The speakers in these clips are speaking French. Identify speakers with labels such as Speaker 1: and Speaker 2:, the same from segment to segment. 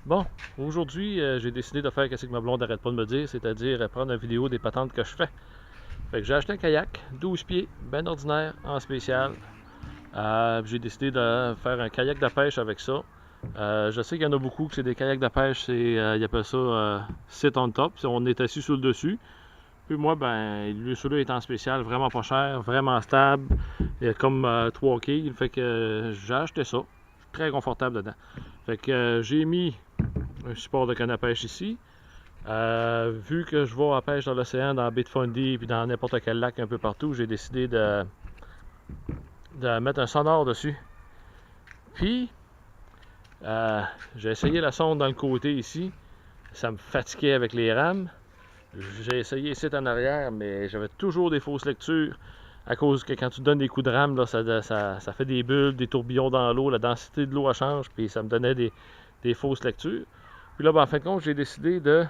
Speaker 1: Bon, aujourd'hui, j'ai décidé de faire ce que ma blonde n'arrête pas de me dire, c'est-à-dire prendre une vidéo des patentes que je fais. Fait que j'ai acheté un kayak, 12 pieds, ben ordinaire, en spécial. J'ai décidé de faire un kayak de pêche avec ça. Je sais qu'il y en a beaucoup que c'est des kayaks de pêche, ils appellent ça sit on top, on est assis sur le dessus. Puis moi, ben, lui, celui-là est en spécial, vraiment pas cher, vraiment stable. Il y a comme 3 quilles, fait que j'ai acheté ça. Je suis très confortable dedans. Fait que j'ai mis un support de canne à pêche ici. Vu que je vais à pêche dans l'océan, dans la baie de Fundy, puis dans n'importe quel lac un peu partout, j'ai décidé de mettre un sonore dessus. Puis, j'ai essayé la sonde dans le côté ici. Ça me fatiguait avec les rames. J'ai essayé ici en arrière, mais j'avais toujours des fausses lectures. À cause que quand tu donnes des coups de rame, là, ça fait des bulles, des tourbillons dans l'eau, la densité de l'eau change, puis ça me donnait des fausses lectures. Puis là, ben, en fin de compte, j'ai décidé de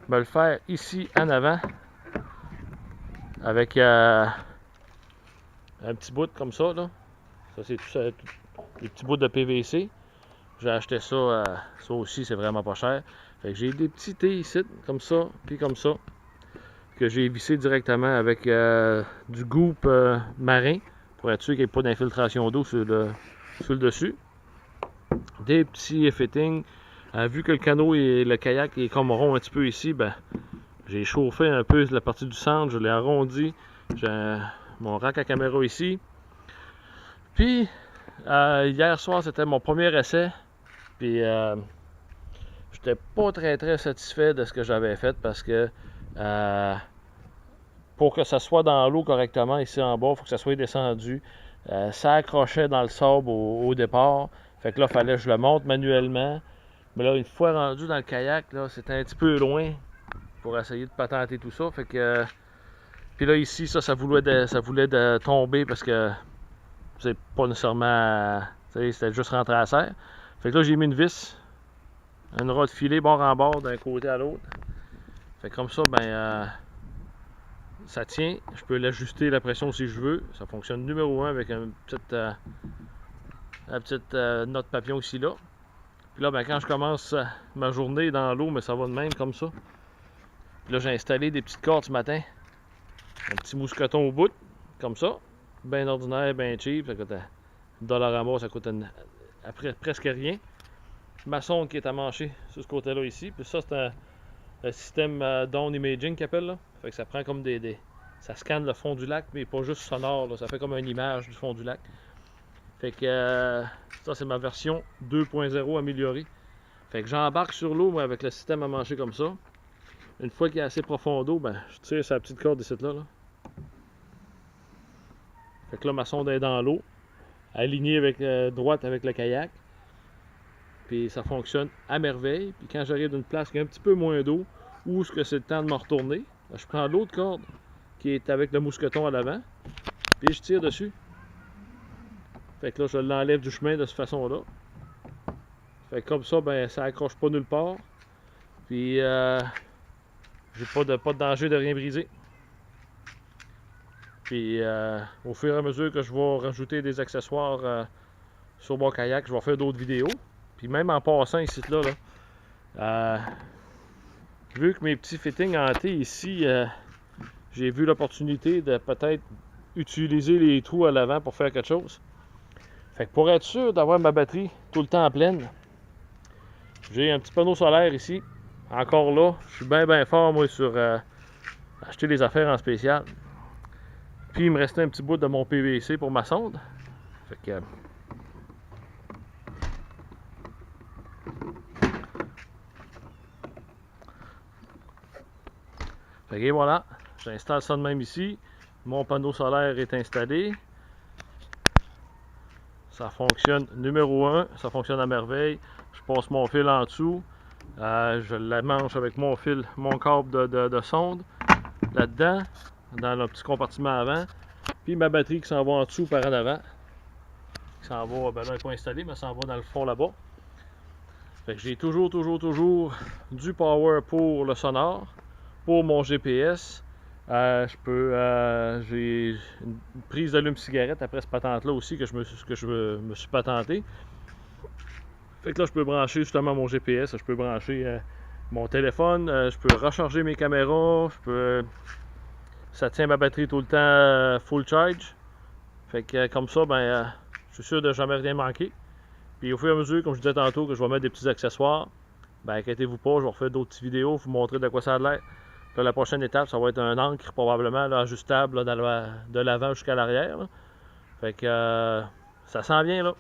Speaker 1: me le faire ici en avant avec un petit bout comme ça. Là. Ça, c'est tout ça, des petits bouts de PVC. J'ai acheté ça, ça aussi, c'est vraiment pas cher. Fait que j'ai des petits T ici, comme ça, puis comme ça, que j'ai vissé directement avec du goop marin pour être sûr qu'il n'y ait pas d'infiltration d'eau sur le dessus. Des petits fittings. Vu que le canot et le kayak est comme rond un petit peu ici, ben, j'ai chauffé un peu la partie du centre, je l'ai arrondi. J'ai mon rack à caméra ici. Puis, hier soir, c'était mon premier essai. Puis, j'étais pas très satisfait de ce que j'avais fait parce que pour que ça soit dans l'eau correctement ici en bas, il faut que ça soit descendu. Ça accrochait dans le sable au départ. Fait que là, il fallait que je le monte manuellement. Mais là, une fois rendu dans le kayak, là, c'était un petit peu loin pour essayer de patenter tout ça. Fait que. Puis là, ici, ça voulait de tomber parce que c'est pas nécessairement. C'était juste rentré à la serre. Fait que là, j'ai mis une vis, une rod filée bord en bord d'un côté à l'autre. Fait que comme ça, ben. Ça tient, je peux l'ajuster la pression si je veux. Ça fonctionne numéro 1 avec une petite note papillon ici là. Puis là, ben, quand je commence ma journée dans l'eau, mais ça va de même comme ça. Puis là, j'ai installé des petites cordes ce matin. Un petit mousqueton au bout, comme ça. Bien ordinaire, bien cheap. Ça coûte $1, ça coûte presque rien. Ma sonde qui est à mancher sur ce côté-là ici. Puis ça, c'est un système down imaging qu'ils appelle là. Fait que ça prend comme ça scanne le fond du lac, mais pas juste sonore, là. Ça fait comme une image du fond du lac. Fait que ça, c'est ma version 2.0 améliorée. Fait que j'embarque sur l'eau avec le système à mancher comme ça. Une fois qu'il y a assez profond d'eau, ben, je tire sa petite corde ici là. Fait que là, ma sonde est dans l'eau, alignée avec droite avec le kayak. Puis ça fonctionne à merveille. Puis quand j'arrive d'une place qui a un petit peu moins d'eau, où est-ce que c'est le temps de me retourner, ben, je prends l'autre corde qui est avec le mousqueton à l'avant, puis je tire dessus. Fait que là, je l'enlève du chemin de cette façon-là. Fait que comme ça, ben, ça accroche pas nulle part. Puis, j'ai pas de danger de rien briser. Puis, au fur et à mesure que je vais rajouter des accessoires sur mon kayak, je vais faire d'autres vidéos. Puis même en passant ici, là, vu que mes petits fittings en T ici, j'ai vu l'opportunité de peut-être utiliser les trous à l'avant pour faire quelque chose. Fait que pour être sûr d'avoir ma batterie tout le temps en pleine, j'ai un petit panneau solaire ici. Encore là, je suis bien fort moi sur acheter des affaires en spécial. Puis il me restait un petit bout de mon PVC pour ma sonde. Fait que et voilà, j'installe ça de même ici. Mon panneau solaire est installé. Ça fonctionne numéro 1, ça fonctionne à merveille. Je passe mon fil en dessous. Je la manche avec mon fil, mon câble de sonde là-dedans, dans le petit compartiment avant. Puis ma batterie qui s'en va en dessous par en avant. Qui s'en va, ben là, elle n'est pas installée, mais s'en va dans le fond là-bas. Fait que j'ai toujours du power pour le sonore, pour mon GPS. J'ai une prise d'allume-cigarette après ce patente-là aussi que je me suis patenté. Fait que là, je peux brancher justement mon GPS, je peux brancher mon téléphone, je peux recharger mes caméras, ça tient ma batterie tout le temps full charge. Fait que comme ça, je suis sûr de jamais rien manquer. Puis au fur et à mesure, comme je disais tantôt, que je vais mettre des petits accessoires, inquiétez-vous pas, je vais refaire d'autres petites vidéos, vous montrer de quoi ça a l'air. Puis la prochaine étape, ça va être un ancre probablement là, ajustable là, de l'avant jusqu'à l'arrière. Fait que ça s'en vient là.